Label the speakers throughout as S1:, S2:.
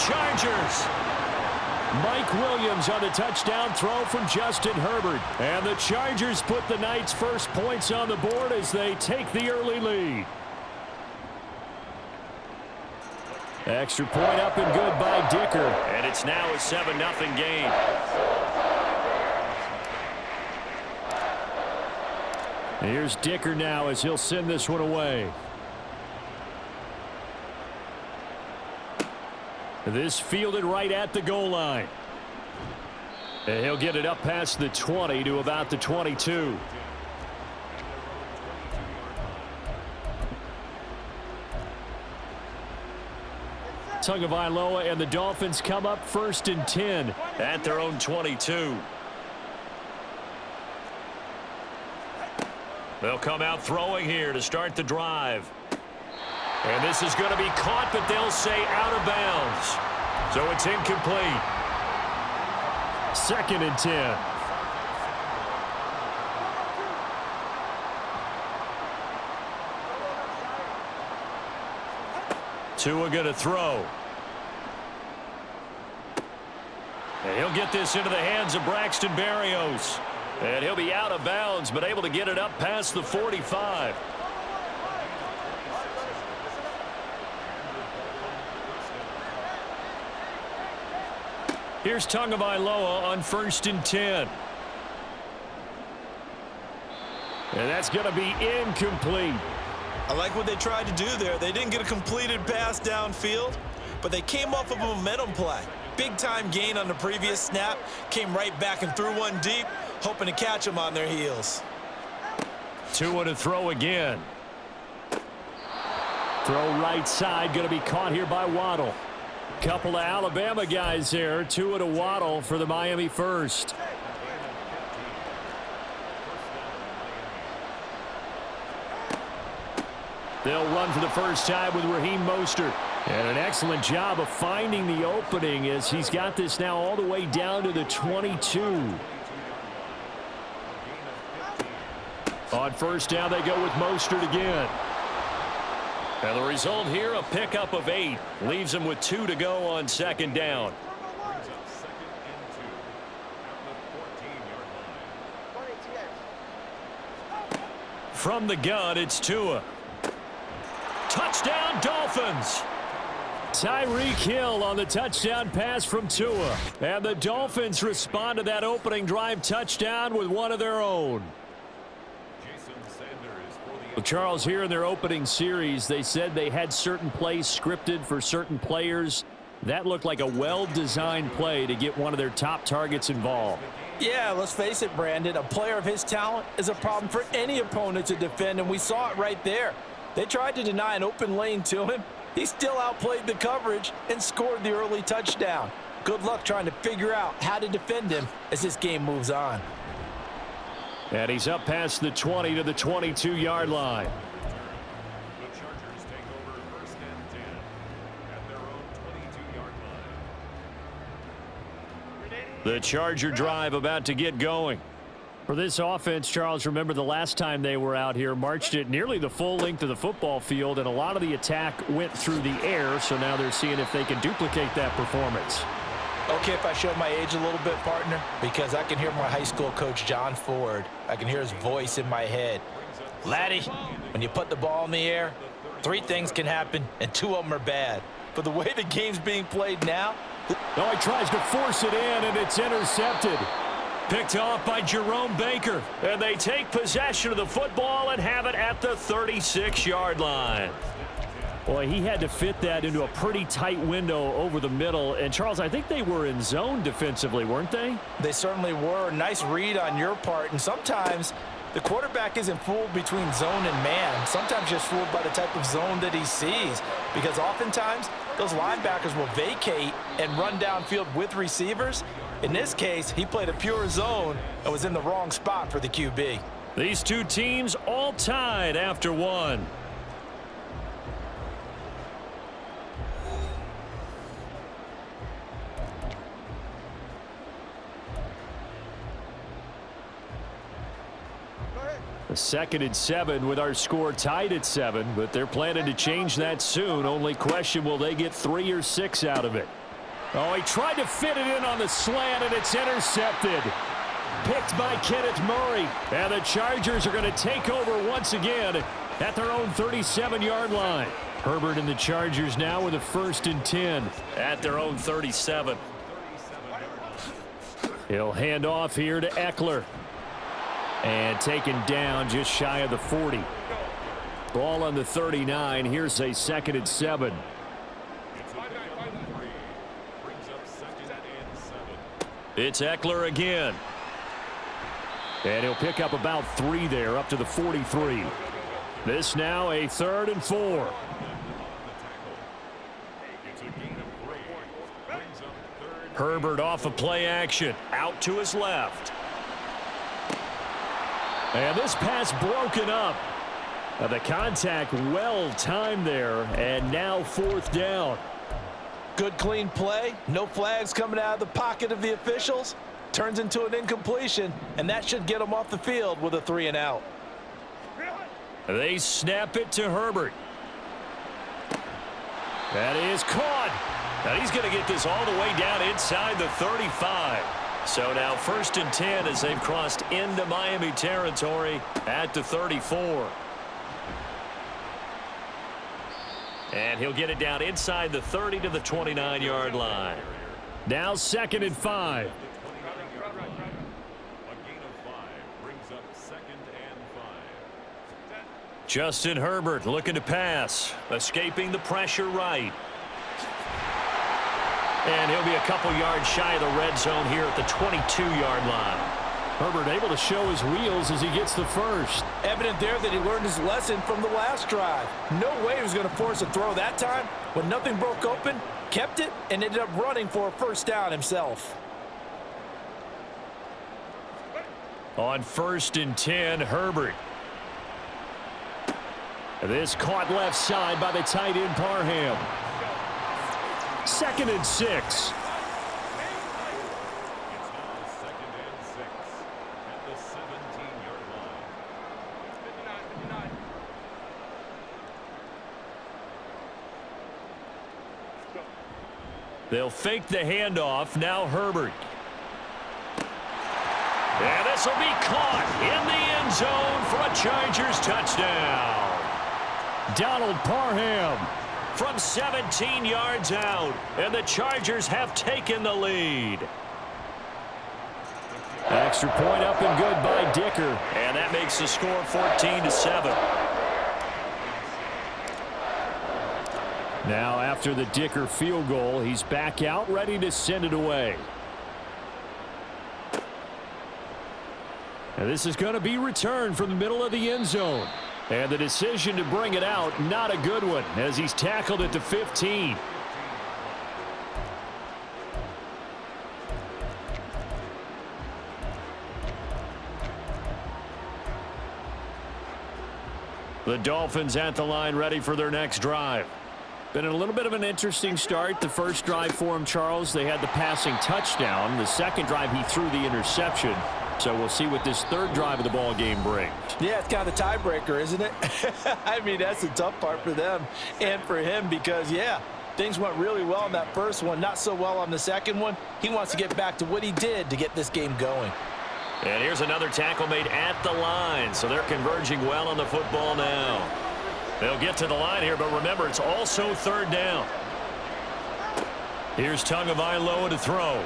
S1: Chargers. Mike Williams on the touchdown throw from Justin Herbert. And the Chargers put the Knights' first points on the board as they take the early lead. Extra point up and good by Dicker. And it's now a 7-0 game. Here's Dicker now as he'll send this one away. This fielded right at the goal line. And he'll get it up past the 20 to about the 22. Tagovailoa and the Dolphins come up 1st and 10 at their own 22. They'll come out throwing here to start the drive. And this is going to be caught, but they'll say out of bounds. So it's incomplete. 2nd and 10. Tua going to throw. And he'll get this into the hands of Braxton Berrios. And he'll be out of bounds, but able to get it up past the 45. Here's Tagovailoa on 1st and 10. And that's going to be incomplete.
S2: I like what they tried to do there. They didn't get a completed pass downfield, but they came off of a momentum play. Big-time gain on the previous snap. Came right back and threw one deep, hoping to catch them on their heels.
S1: Tua to throw again. Throw right side, going to be caught here by Waddle. Couple of Alabama guys there. Tua to Waddle for the Miami first. They'll run for the first time with Raheem Mostert. And an excellent job of finding the opening as he's got this now all the way down to the 22. On first down, they go with Mostert again. And the result here, a pickup of 8. Leaves him with 2 to go on 2nd down. From the gun, it's Tua. Touchdown, Dolphins. Tyreek Hill on the touchdown pass from Tua. And the Dolphins respond to that opening drive touchdown with one of their own. Well, Charles, here in their opening series, they said they had certain plays scripted for certain players. That looked like a well-designed play to get one of their top targets involved.
S3: Yeah, let's face it, Brandon. A player of his talent is a problem for any opponent to defend, and we saw it right there. They tried to deny an open lane to him. He still outplayed the coverage and scored the early touchdown. Good luck trying to figure out how to defend him as this game moves on.
S1: And he's up past the 20 to the 22-yard line.
S4: The Chargers take over 1st and 10 at their own 22-yard line.
S1: The Charger drive about to get going. For this offense, Charles, remember the last time they were out here, marched it nearly the full length of the football field, and a lot of the attack went through the air, so now they're seeing if they can duplicate that performance.
S3: Okay, if I show my age a little bit, partner, because I can hear my high school coach, John Ford. I can hear his voice in my head. Laddie, when you put the ball in the air, 3 things can happen, and 2 of them are bad. But the way the game's being played now...
S1: No, he tries to force it in, and it's intercepted. Picked off by Jerome Baker. And they take possession of the football and have it at the 36-yard line. Boy, he had to fit that into a pretty tight window over the middle. And, Charles, I think they were in zone defensively, weren't they?
S3: They certainly were. Nice read on your part. And sometimes the quarterback isn't fooled between zone and man. Sometimes just fooled by the type of zone that he sees. Because oftentimes those linebackers will vacate and run downfield with receivers. In this case, he played a pure zone and was in the wrong spot for the QB.
S1: These two teams all tied after one. A 2nd and 7 with our score tied at 7, but they're planning to change that soon. Only question, will they get 3 or 6 out of it? Oh, he tried to fit it in on the slant, and it's intercepted. Picked by Kenneth Murray. And the Chargers are going to take over once again at their own 37-yard line. Herbert and the Chargers now with a 1st and 10 at their own 37. He'll hand off here to Eckler. And taken down just shy of the 40. Ball on the 39. Here's a 2nd and 7. It's Eckler again. And he'll pick up about 3 there, up to the 43. This now a 3rd and 4. Herbert off of play action. Out to his left. And this pass broken up. The contact well timed there. And now 4th down.
S3: Good clean play. No flags coming out of the pocket of the officials. Turns into an incompletion, and that should get him off the field with a 3 and out.
S1: They snap it to Herbert. That is caught. And he's going to get this all the way down inside the 35. So now 1st and 10 as they've crossed into Miami territory at the 34. And he'll get it down inside the 30 to the 29-yard line. Now 2nd and 5. Justin Herbert looking to pass. Escaping the pressure right. And he'll be a couple yards shy of the red zone here at the 22-yard line. Herbert able to show his wheels as he gets the 1st.
S3: Evident there that he learned his lesson from the last drive. No way he was going to force a throw that time. When nothing broke open, kept it, and ended up running for a 1st down himself.
S1: On 1st and 10, Herbert. This caught left side by the tight end Parham. 2nd and 6. They'll fake the handoff. Now Herbert. And this will be caught in the end zone for a Chargers touchdown. Donald Parham from 17 yards out, and the Chargers have taken the lead. Extra point up and good by Dicker, and that makes the score 14-7. Now after the Dicker field goal, he's back out ready to send it away. And this is going to be returned from the middle of the end zone. And the decision to bring it out, not a good one, as he's tackled at the 15. The Dolphins at the line ready for their next drive. Been a little bit of an interesting start. The first drive for him, Charles, they had the passing touchdown. The second drive, he threw the interception. So we'll see what this 3rd drive of the ball game brings.
S3: Yeah, it's kind of the tiebreaker, isn't it? I mean, that's the tough part for them and for him because, yeah, things went really well on that first one, not so well on the second one. He wants to get back to what he did to get this game going.
S1: And here's another tackle made at the line, so they're converging well on the football now. They'll get to the line here, but remember, it's also 3rd down. Here's Tagovailoa to throw.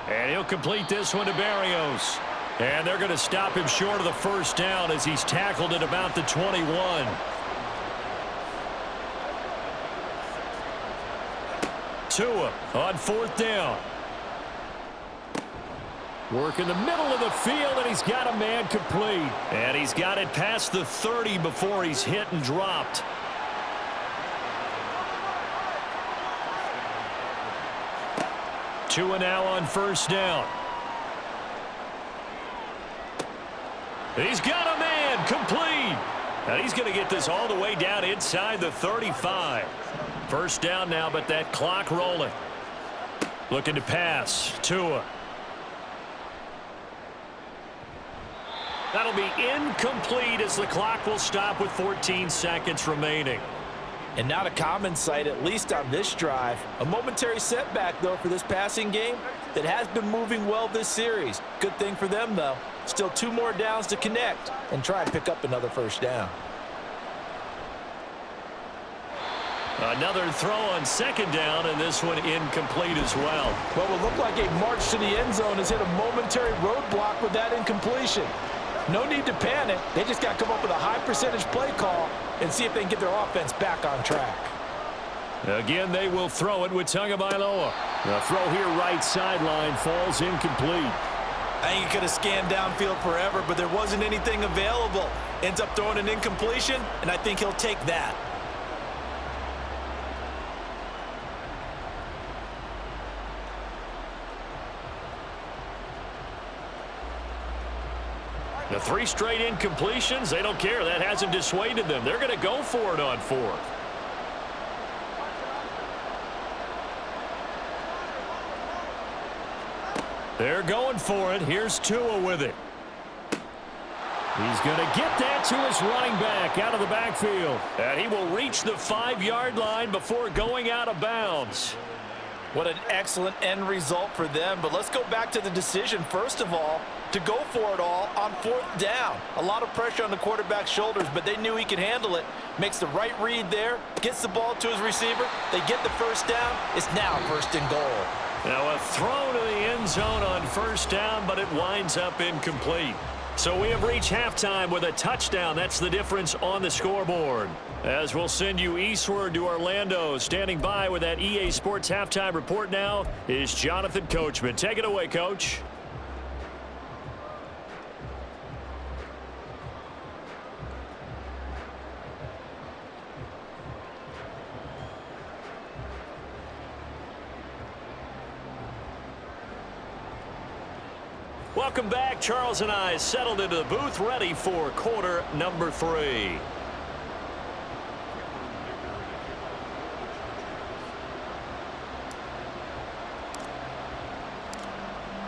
S1: And he'll complete this one to Berrios. And they're going to stop him short of the 1st down as he's tackled at about the 21. Tua on 4th down. Work in the middle of the field, and he's got a man complete. And he's got it past the 30 before he's hit and dropped. Tua now on 1st down. He's got a man complete. And he's going to get this all the way down inside the 35. 1st down now, but that clock rolling. Looking to pass. Tua. That'll be incomplete as the clock will stop with 14 seconds remaining.
S3: And not a common sight, at least on this drive. A momentary setback, though, for this passing game that has been moving well this series. Good thing for them, though. Still 2 more downs to connect and try and pick up another first down.
S1: Another throw on second down, and this one incomplete as well.
S3: What will look like a march to the end zone has hit a momentary roadblock with that incompletion. No need to panic. They just got to come up with a high percentage play call and see if they can get their offense back on track.
S1: Again, they will throw it with Tagovailoa. The throw here right sideline falls incomplete.
S2: I think he could have scanned downfield forever, but there wasn't anything available. Ends up throwing an incompletion, and I think he'll take that.
S1: The 3 straight incompletions, they don't care. That hasn't dissuaded them. They're going to go for it on 4th. They're going for it. Here's Tua with it. He's going to get that to his running back out of the backfield. And he will reach the 5-yard line before going out of bounds.
S3: What an excellent end result for them. But let's go back to the decision, first of all, to go for it all on 4th down. A lot of pressure on the quarterback's shoulders, but they knew he could handle it. Makes the right read there, gets the ball to his receiver. They get the first down. It's now 1st and goal.
S1: Now a throw to the end zone on 1st down, but it winds up incomplete. So we have reached halftime with a touchdown. That's the difference on the scoreboard. As we'll send you eastward to Orlando. Standing by with that EA Sports halftime report now is Jonathan Coachman. Take it away, Coach. Welcome back. Charles and I settled into the booth, ready for quarter number 3.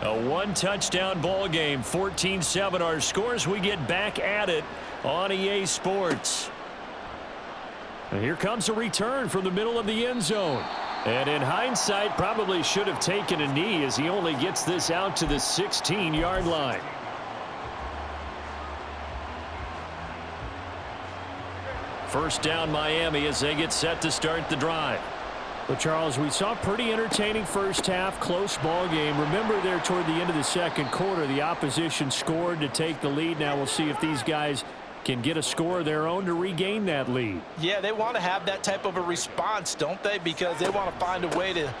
S1: A 1-touchdown ball game, 14-7 our scores. We get back at it on EA Sports. And here comes a return from the middle of the end zone. And in hindsight, probably should have taken a knee as he only gets this out to the 16-yard line. First down Miami as they get set to start the drive. Well, Charles, we saw a pretty entertaining first half, close ball game. Remember there toward the end of the second quarter, the opposition scored to take the lead. Now we'll see if these guys can get a score of their own to regain that lead.
S3: Yeah, they want to have that type of a response, don't they? Because they want to find a way to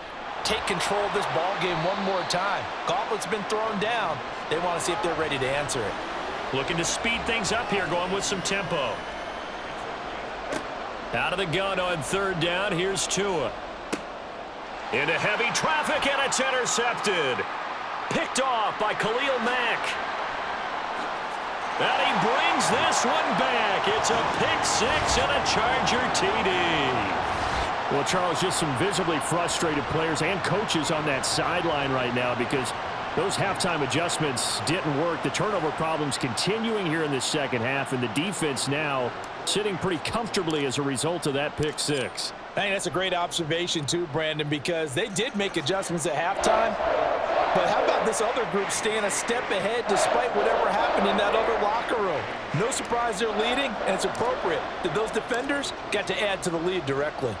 S3: take control of this ball game one more time. Gauntlet's been thrown down. They want to see if they're ready to answer it.
S1: Looking to speed things up here, going with some tempo. Out of the gun on 3rd down, here's Tua. Into heavy traffic, and it's intercepted. Picked off by Khalil Mack. And he brings this one back. It's a pick 6 and a Charger TD. Well, Charles, just some visibly frustrated players and coaches on that sideline right now because those halftime adjustments didn't work. The turnover problems continuing here in the second half, and the defense now sitting pretty comfortably as a result of that pick 6.
S3: I think that's a great observation too, Brandon, because they did make adjustments at halftime. But how about this other group staying a step ahead despite whatever happened in that other locker room? No surprise they're leading, and it's appropriate that those defenders got to add to the lead directly.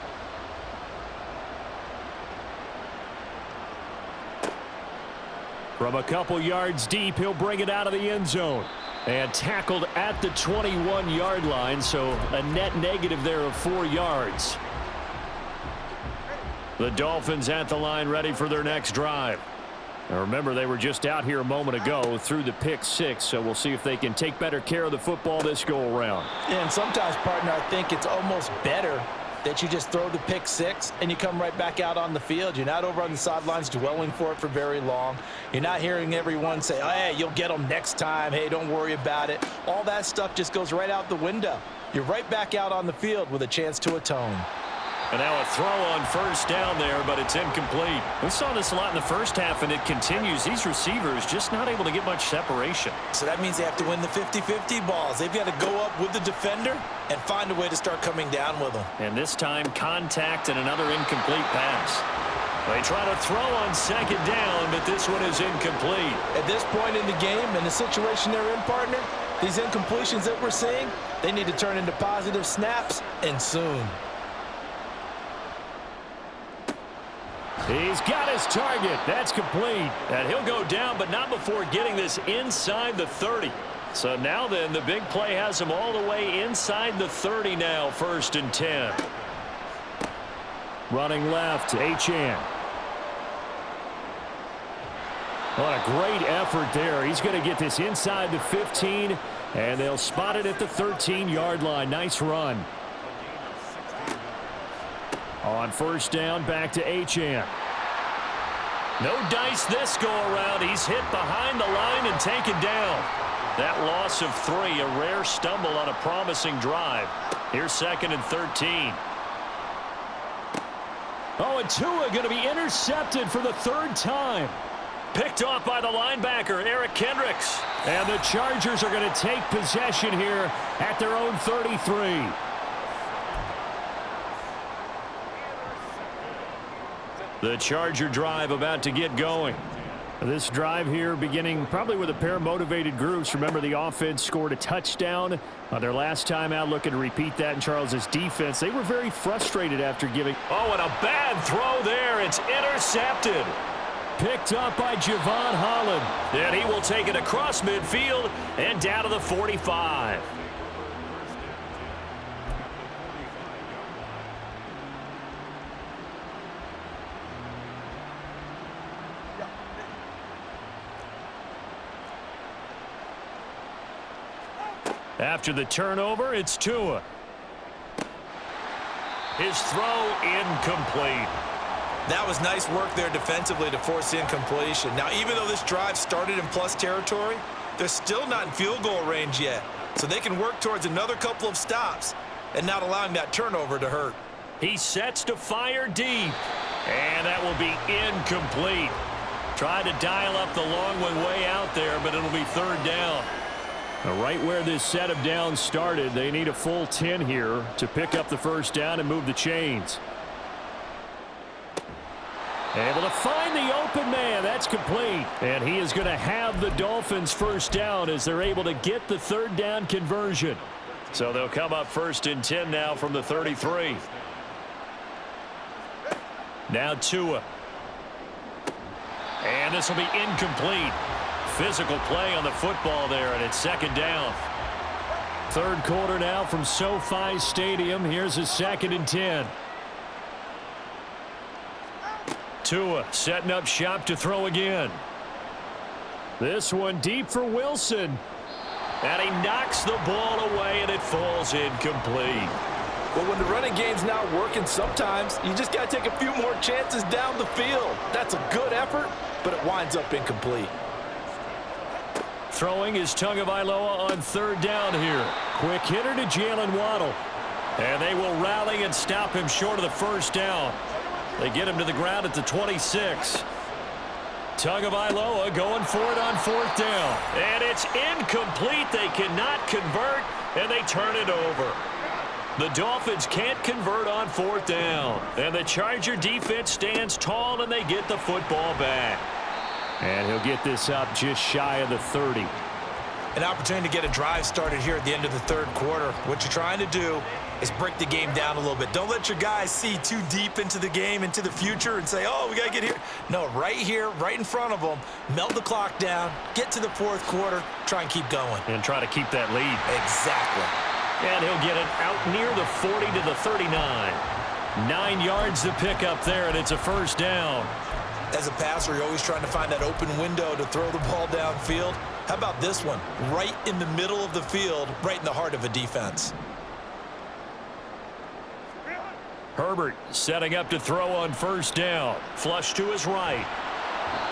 S1: From a couple yards deep, he'll bring it out of the end zone. And tackled at the 21-yard line, so a net negative there of 4 yards. The Dolphins at the line ready for their next drive. Now remember, they were just out here a moment ago through the pick 6, so we'll see if they can take better care of the football this go-around.
S3: And sometimes, partner, I think it's almost better that you just throw the pick 6 and you come right back out on the field. You're not over on the sidelines dwelling for it for very long. You're not hearing everyone say, oh, hey, you'll get them next time. Hey, don't worry about it. All that stuff just goes right out the window. You're right back out on the field with a chance to atone.
S1: And now a throw on first down there, but it's incomplete. We saw this a lot in the first half, and it continues. These receivers just not able to get much separation.
S2: So that means they have to win the 50-50 balls. They've got to go up with the defender and find a way to start coming down with them.
S1: And this time, contact and another incomplete pass. They try to throw on second down, but this one is incomplete.
S3: At this point in the game and the situation they're in, partner, these incompletions that we're seeing, they need to turn into positive snaps, and soon.
S1: He's got his target. That's complete. And he'll go down, but not before getting this inside the 30. So now then, the big play has him all the way inside the 30 now, 1st and 10. Running left, Achane. What a great effort there. He's going to get this inside the 15, and they'll spot it at the 13-yard line. Nice run. On first down, back to Achane. No dice this go-around. He's hit behind the line and taken down. That loss of 3, a rare stumble on a promising drive. Here's 2nd and 13. Oh, and Tua going to be intercepted for the 3rd time. Picked off by the linebacker, Eric Kendricks. And the Chargers are going to take possession here at their own 33. The Charger drive about to get going. This drive here beginning probably with a pair of motivated groups. Remember, the offense scored a touchdown on their last time out. Looking to repeat that in Charles's defense. They were very frustrated after giving. Oh, and a bad throw there. It's intercepted. Picked up by Javon Holland. And he will take it across midfield and down to the 45. After the turnover, it's Tua. His throw incomplete.
S2: That was nice work there defensively to force the incompletion. Now, even though this drive started in plus territory, they're still not in field goal range yet. So they can work towards another couple of stops and not allowing that turnover to hurt.
S1: He sets to fire deep. And that will be incomplete. Tried to dial up the long one way out there, but it'll be 3rd down. Right where this set of downs started, they need a full 10 here to pick up the 1st down and move the chains. Able to find the open man. That's complete. And he is going to have the Dolphins' 1st down as they're able to get the 3rd down conversion. So they'll come up 1st and 10 now from the 33. Now Tua. And this will be incomplete. Physical play on the football there, and it's 2nd down. 3rd quarter now from SoFi Stadium. Here's a 2nd and 10. Tua setting up shop to throw again. This one deep for Wilson. And he knocks the ball away, and it falls incomplete.
S3: Well, when the running game's not working, sometimes you just got to take a few more chances down the field. That's a good effort, but it winds up incomplete.
S1: Throwing is Tagovailoa on 3rd down here. Quick hitter to Jalen Waddle. And they will rally and stop him short of the 1st down. They get him to the ground at the 26. Tagovailoa going for it on 4th down. And it's incomplete. They cannot convert, and they turn it over. The Dolphins can't convert on 4th down. And the Charger defense stands tall, and they get the football back. And he'll get this up just shy of the 30.
S2: An opportunity to get a drive started here at the end of the 3rd quarter. What you're trying to do is break the game down a little bit. Don't let your guys see too deep into the game, into the future, and say, oh, we got to get here. No, right here, right in front of them, melt the clock down, get to the 4th quarter, try and keep going.
S1: And try to keep that lead.
S2: Exactly.
S1: And he'll get it out near the 40 to the 39. 9 yards to pick up there, and it's a 1st down.
S2: As a passer, you're always trying to find that open window to throw the ball downfield. How about this one? Right in the middle of the field, right in the heart of a defense.
S1: Herbert setting up to throw on 1st down. Flush to his right.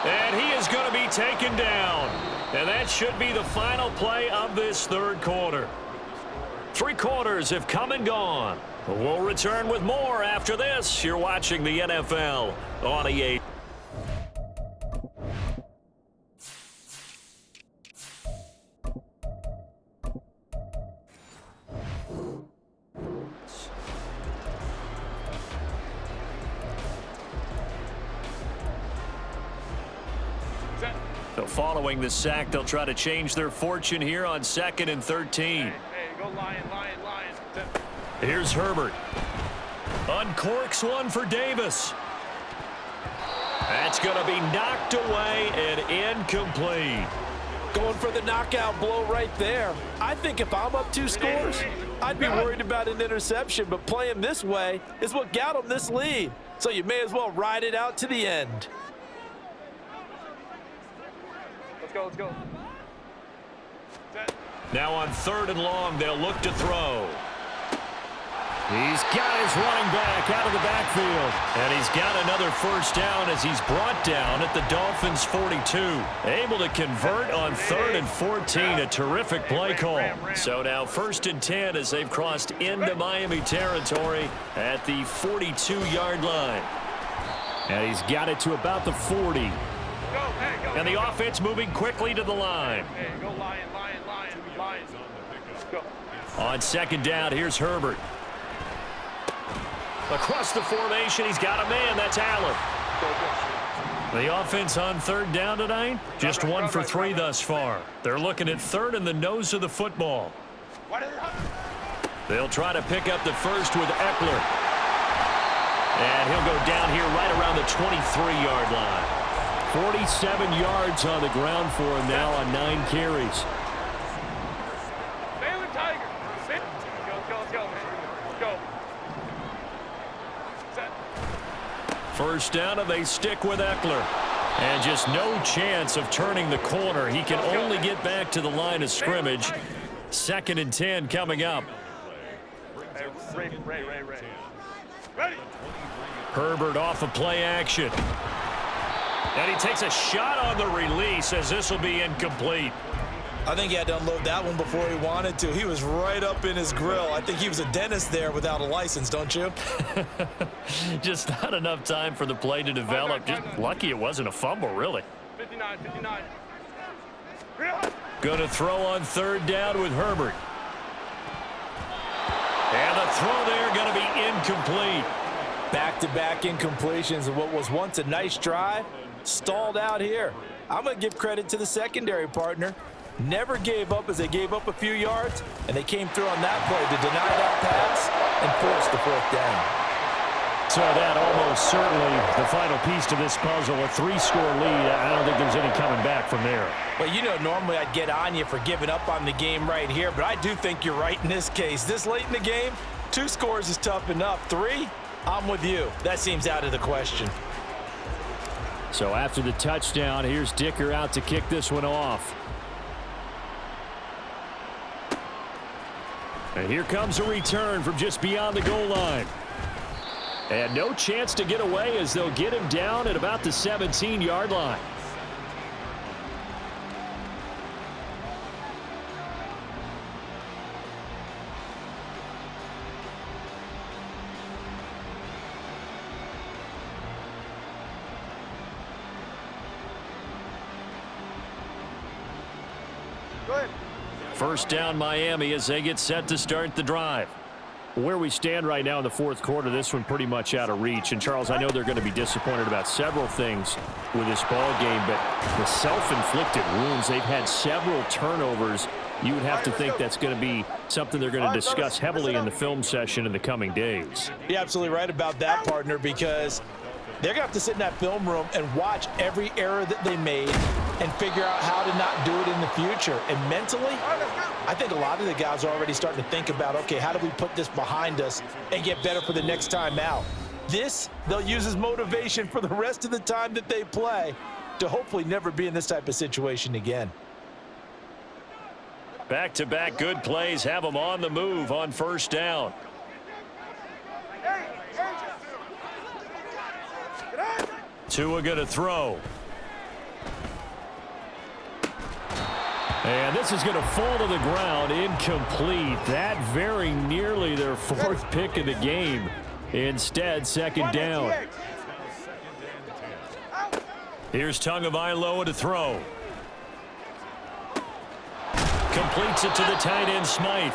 S1: And he is going to be taken down. And that should be the final play of this 3rd quarter. Three quarters have come and gone. We'll return with more after this. You're watching the NFL on EA. So following the sack, they'll try to change their fortune here on 2nd and 13.
S4: Hey, go Lion.
S1: Here's Herbert. Uncorks one for Davis. That's going to be knocked away and incomplete.
S3: Going for the knockout blow right there. I think if I'm up 2 scores, I'd be worried about an interception, but playing this way is what got them this lead. So you may as well ride it out to the end.
S4: Let's go. Set.
S1: Now on 3rd and long, they'll look to throw. He's got his running back out of the backfield. And he's got another first down as he's brought down at the Dolphins' 42. Able to convert on 3rd and 14. A terrific play call. So now 1st and 10 as they've crossed into Miami territory at the 42-yard line. And he's got it to about the 40. And the offense moving quickly to the line.
S4: Hey, go Lion. Go.
S1: On 2nd down, here's Herbert. Across the formation, he's got a man. That's Allen. The offense on 3rd down tonight, just 1 for 3 thus far. They're looking at 3rd and the nose of the football. They'll try to pick up the first with Eckler. And he'll go down here right around the 23-yard line. 47 yards on the ground for him now on 9 carries.
S4: Baylor Tiger. Let's go, man. Go. Set.
S1: First down, and they stick with Eckler. And just no chance of turning the corner. He can only get back to the line of scrimmage. 2nd and 10 coming up.
S4: Hey, Ray. Ready.
S1: Herbert off of play action. And he takes a shot on the release as this will be incomplete.
S2: I think he had to unload that one before he wanted to. He was right up in his grill. I think he was a dentist there without a license, don't you?
S1: Just not enough time for the play to develop. Just lucky it wasn't a fumble, really.
S4: 59.
S1: Going to throw on 3rd down with Herbert. And the throw there going to be incomplete.
S3: Back-to-back incompletions of what was once a nice drive. Stalled out here. I'm going to give credit to the secondary partner. Never gave up as they gave up a few yards, and they came through on that play to deny that pass and force the 4th down.
S1: So that almost certainly the final piece to this puzzle, a 3-score lead. I don't think there's any coming back from there.
S3: Well, you know, normally I'd get on you for giving up on the game right here, but I do think you're right in this case. This late in the game, 2 scores is tough enough. 3, I'm with you. That seems out of the question.
S1: So after the touchdown, here's Dicker out to kick this one off. And here comes a return from just beyond the goal line. And no chance to get away as they'll get him down at about the 17-yard line. First down Miami as they get set to start the drive. Where we stand right now in the 4th quarter, this one pretty much out of reach. And, Charles, I know they're going to be disappointed about several things with this ball game, but the self-inflicted wounds, they've had several turnovers. You would have to think that's going to be something they're going to discuss heavily in the film session in the coming days.
S3: You're absolutely right about that, partner, because they're going to have to sit in that film room and watch every error that they made and figure out how to not do it in the future. And mentally, I think a lot of the guys are already starting to think about, okay, how do we put this behind us and get better for the next time out? This, they'll use as motivation for the rest of the time that they play to hopefully never be in this type of situation again.
S1: Back-to-back good plays have them on the move on first down. Tua going to throw. And this is going to fall to the ground, incomplete. That very nearly their fourth pick of the game. Instead, second down. Here's Tagovailoa to throw. Completes it to the tight end, Smythe.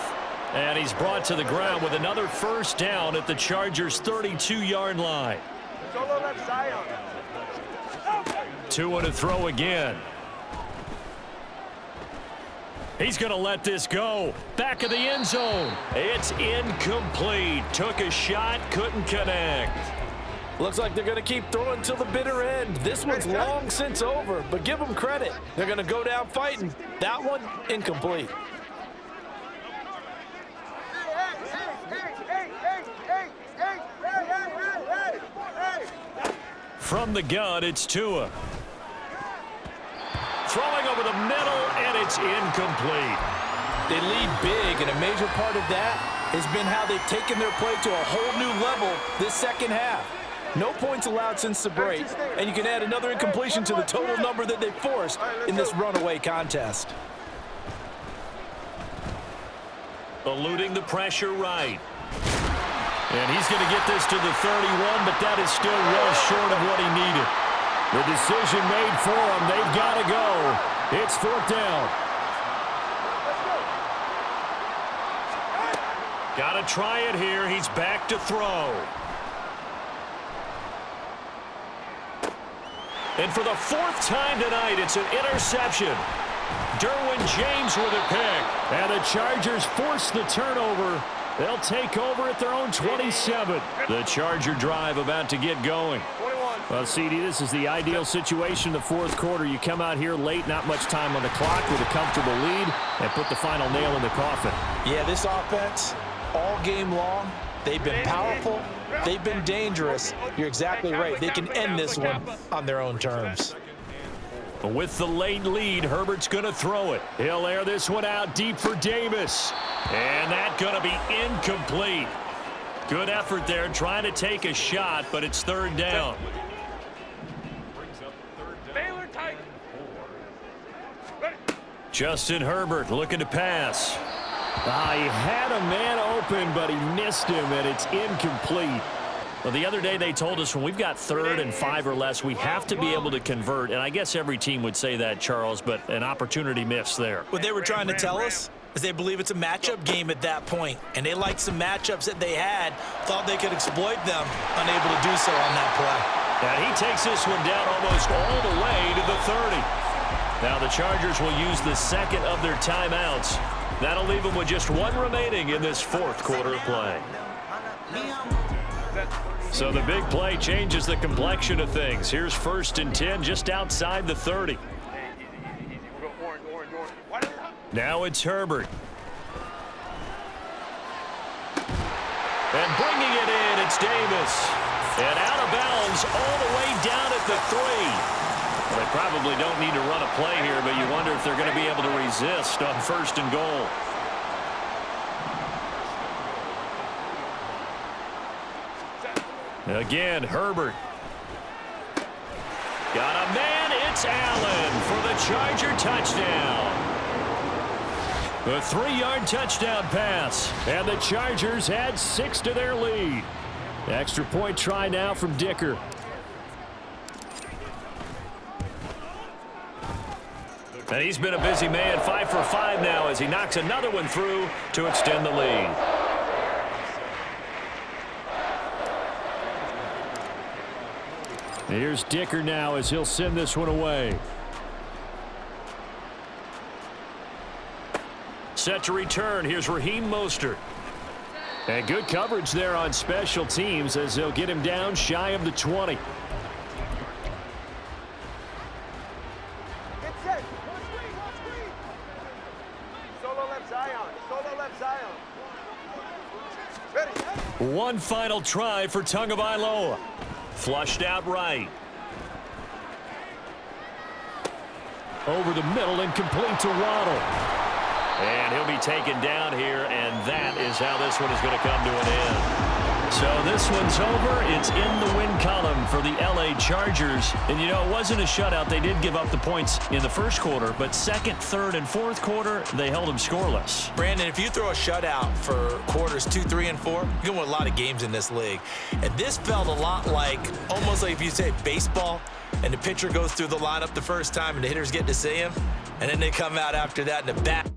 S1: And he's brought to the ground with another first down at the Chargers' 32-yard line. Tua to throw again. He's going to let this go. Back of the end zone. It's incomplete. Took a shot, couldn't connect.
S3: Looks like they're going to keep throwing till the bitter end. This one's long since over, but give them credit. They're going to go down fighting. That one, incomplete.
S1: From the gun, it's Tua. Throwing over the middle, and it's incomplete.
S3: They lead big, and a major part of that has been how they've taken their play to a whole new level this second half. No points allowed since the break, and you can add another incompletion to the total number that they forced in this runaway contest.
S1: Eluding the pressure right. And he's going to get this to the 31, but that is still well short of what he needed. The decision made for him. They've got to go. It's fourth down. Got to try it here. He's back to throw. And for the fourth time tonight, it's an interception. Derwin James with a pick. And the Chargers force the turnover. They'll take over at their own 27. The Charger drive about to get going. Well, CD, this is the ideal situation in the fourth quarter. You come out here late, not much time on the clock with a comfortable lead, and put the final nail in the coffin.
S3: Yeah, this offense, all game long, they've been powerful, they've been dangerous. You're exactly right. They can end this one on their own terms.
S1: With the late lead, Herbert's going to throw it. He'll air this one out deep for Davis. And that's going to be incomplete. Good effort there, trying to take a shot, but it's third down. Justin Herbert looking to pass. He had a man open, but he missed him, and it's incomplete. Well, the other day they told us when we've got 3rd and 5 or less, we have to be able to convert. And I guess every team would say that, Charles, but an opportunity missed there.
S2: What they were trying to tell us is they believe it's a matchup game at that point, and they liked some matchups that they had, thought they could exploit them, unable to do so on that play.
S1: And he takes this one down almost all the way to the 30. Now the Chargers will use the second of their timeouts. That'll leave them with just one remaining in this fourth quarter of play. So the big play changes the complexion of things. Here's 1st and 10 just outside the 30. Now it's Herbert. And bringing it in, it's Davis. And out of bounds all the way down at the 3. Well, they probably don't need to run a play here, but you wonder if they're going to be able to resist on 1st and goal. Again, Herbert. Got a man, it's Allen for the Charger touchdown. The 3-yard touchdown pass, and the Chargers add 6 to their lead. Extra point try now from Dicker. And he's been a busy man, 5 for 5 now as he knocks another one through to extend the lead. Here's Dicker now as he'll send this one away. Set to return. Here's Raheem Mostert. And good coverage there on special teams as they'll get him down shy of the 20. One final try for Tagovailoa. Flushed out right. Over the middle and complete to Waddle. And he'll be taken down here, and that is how this one is going to come to an end. So this one's over. It's in the win column for the LA Chargers. And, you know, it wasn't a shutout. They did give up the points in the first quarter, but second, third, and fourth quarter, they held them scoreless.
S2: Brandon, if you throw a shutout for quarters 2, 3, and 4, you can win a lot of games in this league. And this felt a lot like, almost like if you say baseball, and the pitcher goes through the lineup the first time, and the hitters get to see him, and then they come out after that, and the bat